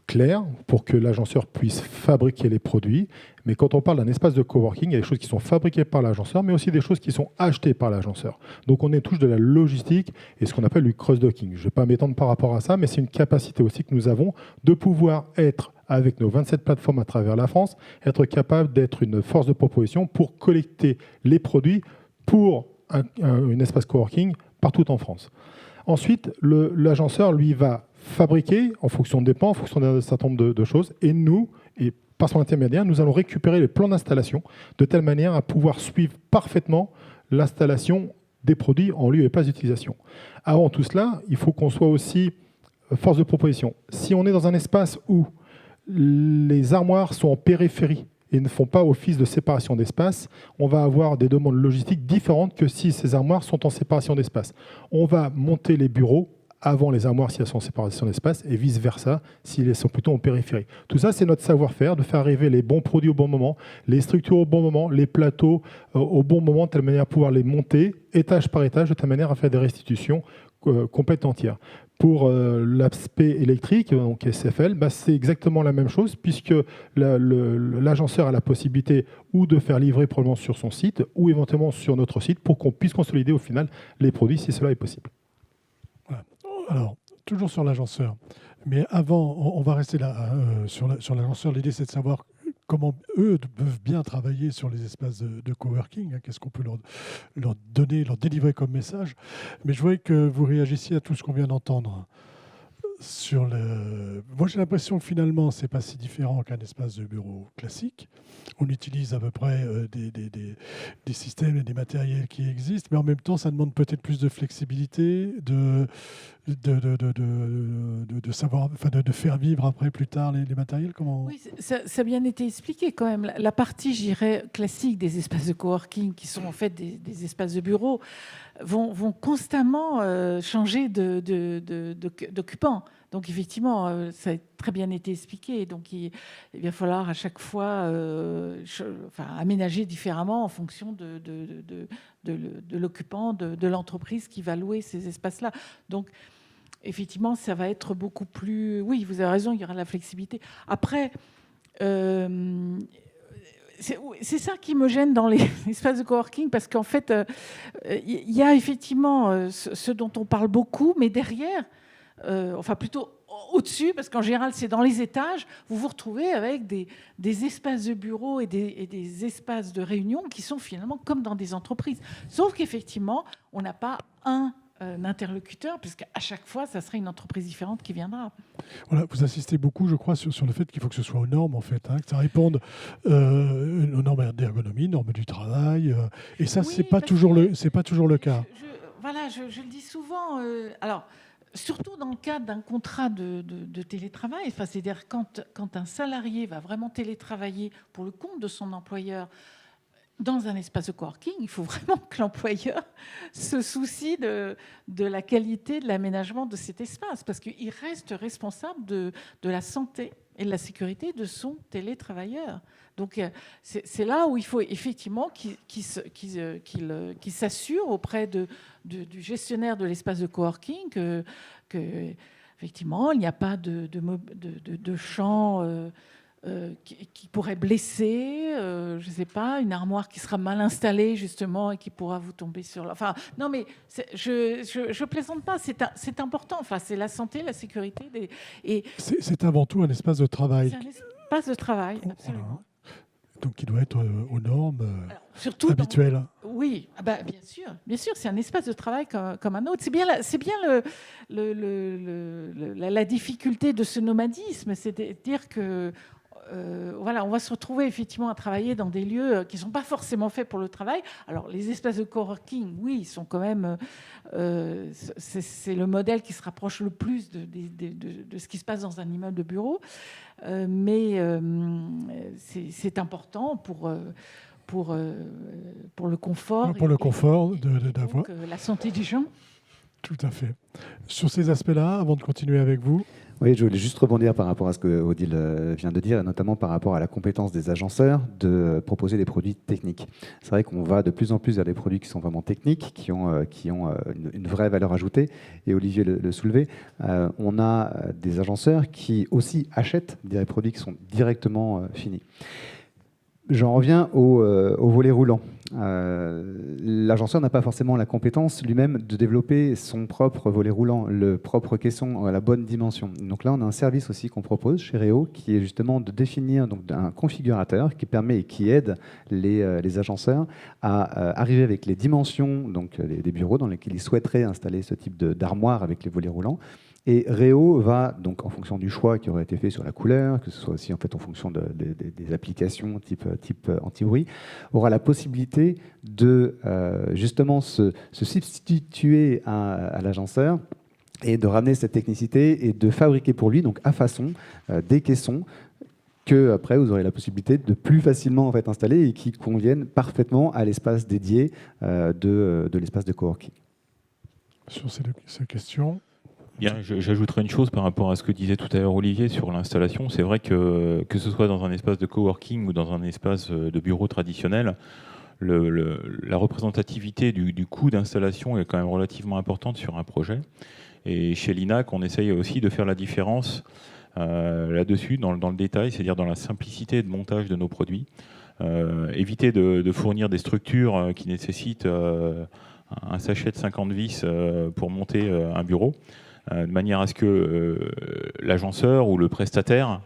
claire pour que l'agenceur puisse fabriquer les produits. Mais quand on parle d'un espace de coworking, il y a des choses qui sont fabriquées par l'agenceur, mais aussi des choses qui sont achetées par l'agenceur. Donc on est touche de la logistique et ce qu'on appelle du cross-docking. Je ne vais pas m'étendre par rapport à ça, mais c'est une capacité aussi que nous avons de pouvoir être, avec nos 27 plateformes à travers la France, être capable d'être une force de proposition pour collecter les produits pour un espace coworking partout en France. Ensuite, l'agenceur, lui, va fabriquer en fonction des plans, en fonction d'un certain nombre de choses, et nous, et par son intermédiaire, nous allons récupérer les plans d'installation de telle manière à pouvoir suivre parfaitement l'installation des produits en lieu et place d'utilisation. Avant tout cela, il faut qu'on soit aussi force de proposition. Si on est dans un espace où les armoires sont en périphérie et ne font pas office de séparation d'espace, on va avoir des demandes logistiques différentes que si ces armoires sont en séparation d'espace. On va monter les bureaux avant les armoires si elles sont en séparation d'espace et vice-versa si elles sont plutôt en périphérie. Tout ça, c'est notre savoir-faire, de faire arriver les bons produits au bon moment, les structures au bon moment, les plateaux au bon moment, de telle manière à pouvoir les monter étage par étage, de telle manière à faire des restitutions complètes entières. Pour l'aspect électrique, donc SFL, c'est exactement la même chose puisque l'agenceur a la possibilité ou de faire livrer probablement sur son site ou éventuellement sur notre site pour qu'on puisse consolider au final les produits si cela est possible. Voilà. Alors, toujours sur l'agenceur, mais avant, on va rester là sur l'agenceur. L'idée, c'est de savoir comment eux peuvent bien travailler sur les espaces de coworking, hein, qu'est-ce qu'on peut leur donner, leur délivrer comme message. Mais je voudrais que vous réagissiez à tout ce qu'on vient d'entendre. Moi, j'ai l'impression que finalement, c'est pas si différent qu'un espace de bureau classique. On utilise à peu près des systèmes et des matériels qui existent, mais en même temps, ça demande peut-être plus de flexibilité, de savoir, enfin, de faire vivre après, plus tard, les matériels. Comment... Oui, ça a bien été expliqué quand même. La partie, je dirais, classique des espaces de coworking, qui sont en fait des espaces de bureau, vont constamment changer d'occupants. Donc effectivement, ça a très bien été expliqué. Donc il va falloir à chaque fois aménager différemment en fonction de l'occupant, de l'entreprise qui va louer ces espaces-là. Donc effectivement, ça va être beaucoup plus... Oui, vous avez raison, il y aura de la flexibilité. Après, c'est ça qui me gêne dans les espaces de coworking, parce qu'en fait, il y a effectivement ce dont on parle beaucoup, mais derrière, enfin plutôt au-dessus, parce qu'en général, c'est dans les étages, vous vous retrouvez avec des espaces de bureaux et des espaces de réunion qui sont finalement comme dans des entreprises. Sauf qu'effectivement, on n'a pas un interlocuteur, puisqu'à chaque fois, ça serait une entreprise différente qui viendra. Voilà, vous insistez beaucoup, je crois, sur le fait qu'il faut que ce soit aux normes, en fait, hein, que ça réponde aux normes d'ergonomie, normes du travail, et ça, Oui, c'est pas toujours le cas. Voilà, je le dis souvent. Alors, surtout dans le cadre d'un contrat de télétravail, enfin, c'est-à-dire quand un salarié va vraiment télétravailler pour le compte de son employeur, dans un espace de coworking, il faut vraiment que l'employeur se soucie de la qualité de l'aménagement de cet espace, parce qu'il reste responsable de la santé et de la sécurité de son télétravailleur. Donc c'est là où il faut effectivement qu'il s'assure auprès du gestionnaire de l'espace de coworking que effectivement il n'y a pas de champ qui pourrait blesser, je ne sais pas, une armoire qui sera mal installée justement et qui pourra vous tomber sur... Enfin, non mais je plaisante pas, c'est important, enfin, c'est la santé, la sécurité. C'est avant tout un espace de travail. C'est un espace de travail, absolument. Voilà. Donc il doit être aux normes surtout habituelles. Oui, bien sûr, c'est un espace de travail comme un autre. C'est bien la difficulté de ce nomadisme, c'est-à-dire que voilà, on va se retrouver effectivement à travailler dans des lieux qui ne sont pas forcément faits pour le travail. Alors, les espaces de coworking, oui, ils sont quand même... c'est le modèle qui se rapproche le plus de ce qui se passe dans un immeuble de bureau. Mais c'est important pour le confort. Pour le confort d'avoir... la santé des gens. Tout à fait. Sur ces aspects-là, avant de continuer avec vous... Oui, je voulais juste rebondir par rapport à ce que Odile vient de dire, et notamment par rapport à la compétence des agenceurs de proposer des produits techniques. C'est vrai qu'on va de plus en plus vers des produits qui sont vraiment techniques, qui ont une vraie valeur ajoutée, et Olivier le soulevait. On a des agenceurs qui aussi achètent des produits qui sont directement finis. J'en reviens au volet roulant. L'agenceur n'a pas forcément la compétence lui-même de développer son propre volet roulant, le propre caisson à la bonne dimension. Donc là, on a un service aussi qu'on propose chez Réo, qui est justement de définir donc, un configurateur qui permet et qui aide les agenceurs à arriver avec les dimensions donc, des bureaux dans lesquels ils souhaiteraient installer ce type d'armoire avec les volets roulants. Et Réo va, donc, en fonction du choix qui aurait été fait sur la couleur, que ce soit aussi en fait, en fonction des applications type anti-bruit, aura la possibilité de justement se substituer à l'agenceur et de ramener cette technicité et de fabriquer pour lui, donc à façon, des caissons que après vous aurez la possibilité de plus facilement en fait, installer et qui conviennent parfaitement à l'espace dédié de l'espace de coworking. Sur ces questions... Bien, j'ajouterais une chose par rapport à ce que disait tout à l'heure Olivier sur l'installation. C'est vrai que ce soit dans un espace de coworking ou dans un espace de bureau traditionnel, la représentativité du coût d'installation est quand même relativement importante sur un projet. Et chez l'INAC, on essaye aussi de faire la différence là-dessus, dans le détail, c'est-à-dire dans la simplicité de montage de nos produits. Éviter de fournir des structures qui nécessitent un sachet de 50 vis pour monter un bureau. De manière à ce que l'agenceur ou le prestataire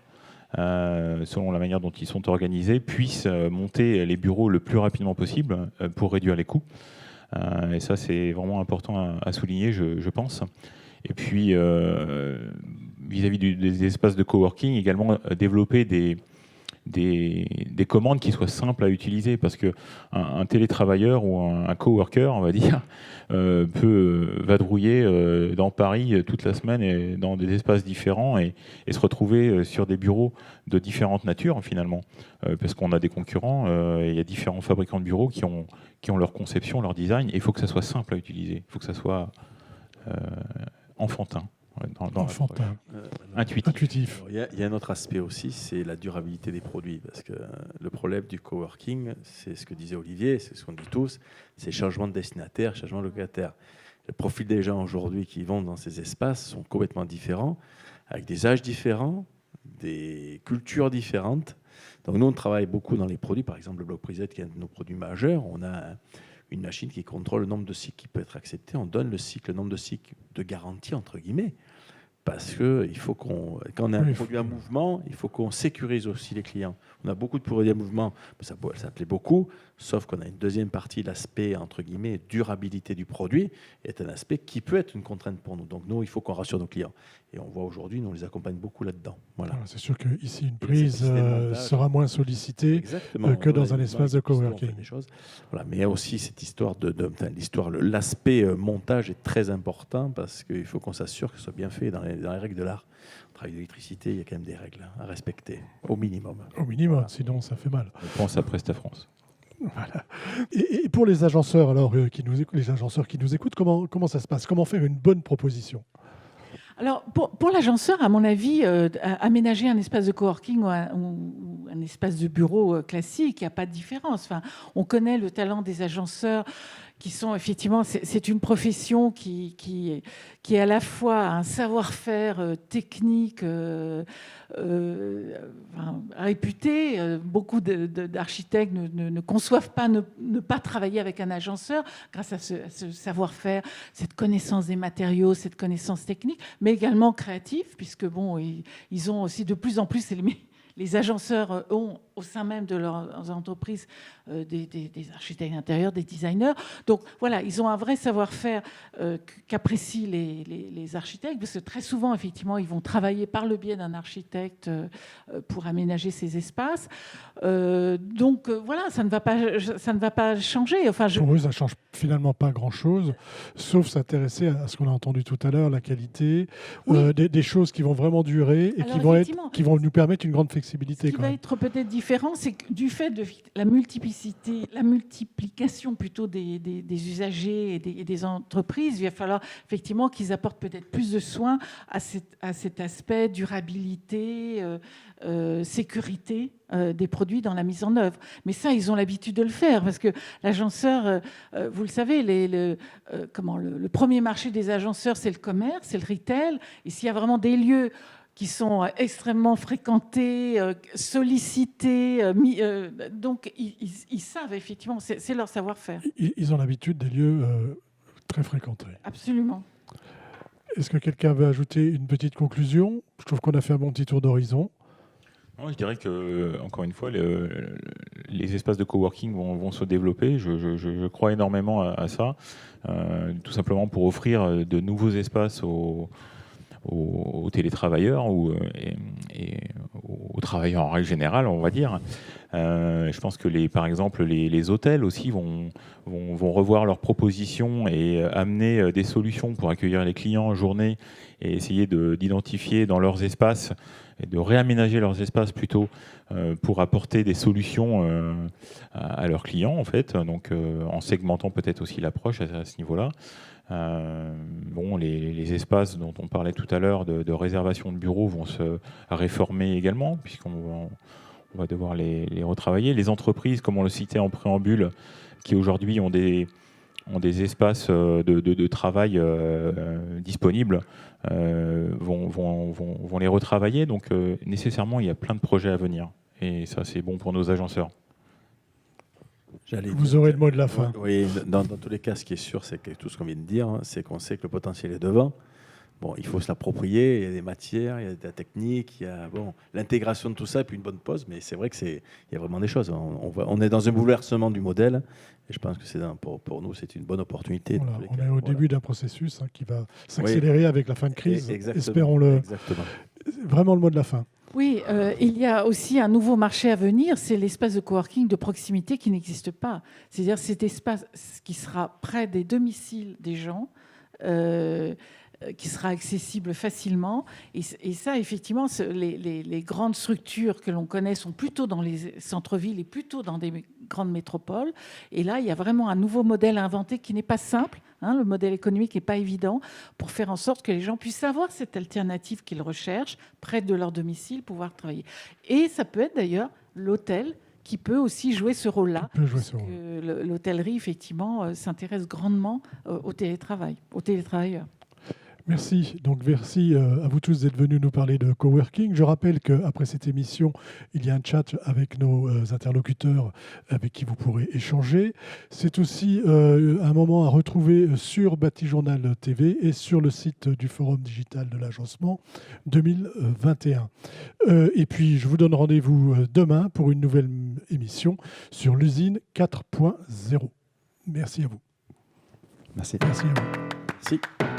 selon la manière dont ils sont organisés, puissent monter les bureaux le plus rapidement possible pour réduire les coûts. Et ça, c'est vraiment important à souligner, je pense. Et puis, vis-à-vis des espaces de coworking, également développer des commandes qui soient simples à utiliser, parce qu'un télétravailleur ou un coworker, on va dire, peut vadrouiller dans Paris toute la semaine et dans des espaces différents et se retrouver sur des bureaux de différentes natures finalement, parce qu'on a des concurrents, et il y a différents fabricants de bureaux qui ont leur conception, leur design, et il faut que ça soit simple à utiliser, il faut que ça soit enfantin. Enfantin. Intuitif. Il y a un autre aspect aussi, c'est la durabilité des produits. Parce que le problème du coworking, c'est ce que disait Olivier, c'est ce qu'on dit tous, c'est changement de destinataire, changement de locataire. Le profil des gens aujourd'hui qui vont dans ces espaces sont complètement différents, avec des âges différents, des cultures différentes. Donc nous, on travaille beaucoup dans les produits. Par exemple, le bloc Preset, qui est un de nos produits majeurs, on a une machine qui contrôle le nombre de cycles qui peut être accepté. On donne le nombre de cycles de garantie, entre guillemets, parce que quand on a un produit en mouvement, il faut qu'on sécurise aussi les clients. On a beaucoup de produits en mouvement, ça plaît beaucoup, sauf qu'on a une deuxième partie, l'aspect, entre guillemets, durabilité du produit, est un aspect qui peut être une contrainte pour nous. Donc nous, il faut qu'on rassure nos clients. Et on voit aujourd'hui, nous, on les accompagne beaucoup là-dedans. Voilà. C'est sûr qu'ici, une prise sera moins sollicitée que dans un espace de coworking. Voilà. Mais il y a aussi cette histoire l'aspect montage est très important, parce qu'il faut qu'on s'assure que ce soit bien fait dans les règles de l'art. Au travail d'électricité, il y a quand même des règles à respecter, au minimum. Au minimum, voilà. Sinon ça fait mal. On pense à Presta France. Voilà. Et pour les agenceurs, alors, qui nous écoutent, comment ça se passe? Comment faire une bonne proposition? Alors, pour l'agenceur, à mon avis, aménager un espace de coworking ou un espace de bureau classique, il n'y a pas de différence. Enfin, on connaît le talent des agenceurs qui sont effectivement, c'est une profession qui est à la fois un savoir-faire technique réputé. Beaucoup d'architectes ne conçoivent pas ne pas travailler avec un agenceur grâce à ce savoir-faire, cette connaissance des matériaux, cette connaissance technique, mais également créatif, puisque bon, ils ont aussi de plus en plus les agenceurs ont au sein même de leurs entreprises des architectes d'intérieur, des designers. Donc voilà, ils ont un vrai savoir-faire qu'apprécient les architectes, parce que très souvent, effectivement, ils vont travailler par le biais d'un architecte pour aménager ces espaces. Donc voilà, ça ne va pas changer. Enfin, Pour eux, ça ne change finalement pas grand-chose, sauf s'intéresser à ce qu'on a entendu tout à l'heure, la qualité, oui. Des choses qui vont vraiment durer et qui vont nous permettre une grande flexibilité. Ce qui va être peut-être différent, c'est que du fait de la multiplication plutôt des usagers et des entreprises, il va falloir effectivement qu'ils apportent peut-être plus de soins à cet aspect durabilité, sécurité des produits dans la mise en œuvre. Mais ça, ils ont l'habitude de le faire, parce que l'agenceur, vous le savez, le premier marché des agenceurs, c'est le commerce, c'est le retail. Et s'il y a vraiment des lieux qui sont extrêmement fréquentés, sollicités, donc ils savent effectivement, c'est leur savoir-faire. Ils ont l'habitude des lieux très fréquentés. Absolument. Est-ce que quelqu'un veut ajouter une petite conclusion? Je trouve qu'on a fait un bon petit tour d'horizon. Je dirais que, encore une fois, les espaces de coworking vont se développer. Je crois énormément à ça, tout simplement pour offrir de nouveaux espaces aux télétravailleurs et aux travailleurs en règle générale, on va dire. Je pense que par exemple les hôtels aussi vont revoir leurs propositions et amener des solutions pour accueillir les clients en journée et essayer d'identifier dans leurs espaces et de réaménager leurs espaces plutôt pour apporter des solutions à leurs clients en fait, donc en segmentant peut-être aussi l'approche à ce niveau-là. Les espaces dont on parlait tout à l'heure de réservation de bureaux vont se réformer également, puisqu'on va devoir les retravailler. Les entreprises, comme on le citait en préambule, qui aujourd'hui ont des espaces de travail disponibles, vont les retravailler. Donc nécessairement, il y a plein de projets à venir. Et ça, c'est bon pour nos agenceurs. Vous aurez le mot de la fin. Oui, dans tous les cas, ce qui est sûr, c'est que tout ce qu'on vient de dire, c'est qu'on sait que le potentiel est devant. bon, il faut se l'approprier. Il y a des matières, il y a de la technique, il y a l'intégration de tout ça, et puis une bonne pause. Mais c'est vrai il y a vraiment des choses. On est dans un bouleversement du modèle. Et je pense que pour nous, c'est une bonne opportunité. Voilà, dans tous les on cas. est au début d'un processus qui va s'accélérer avec la fin de crise. Exactement. Espérons-le. Exactement. Vraiment le mot de la fin. Oui, il y a aussi un nouveau marché à venir, c'est l'espace de coworking de proximité qui n'existe pas. C'est-à-dire cet espace qui sera près des domiciles des gens, qui sera accessible facilement. Et ça, effectivement, les grandes structures que l'on connaît sont plutôt dans les centres-villes et plutôt dans des grandes métropoles. Et là, il y a vraiment un nouveau modèle à inventer qui n'est pas simple. Le modèle économique n'est pas évident pour faire en sorte que les gens puissent avoir cette alternative qu'ils recherchent près de leur domicile, pouvoir travailler. Et ça peut être d'ailleurs l'hôtel qui peut aussi jouer ce rôle-là. L'hôtellerie, effectivement, s'intéresse grandement au télétravail, aux télétravailleurs. Merci. Donc, merci à vous tous d'être venus nous parler de coworking. Je rappelle qu'après cette émission, il y a un chat avec nos interlocuteurs avec qui vous pourrez échanger. C'est aussi un moment à retrouver sur Batijournal TV et sur le site du Forum digital de l'Agencement 2021. Et puis, je vous donne rendez-vous demain pour une nouvelle émission sur l'usine 4.0. Merci à vous. Merci. Merci à vous. Merci.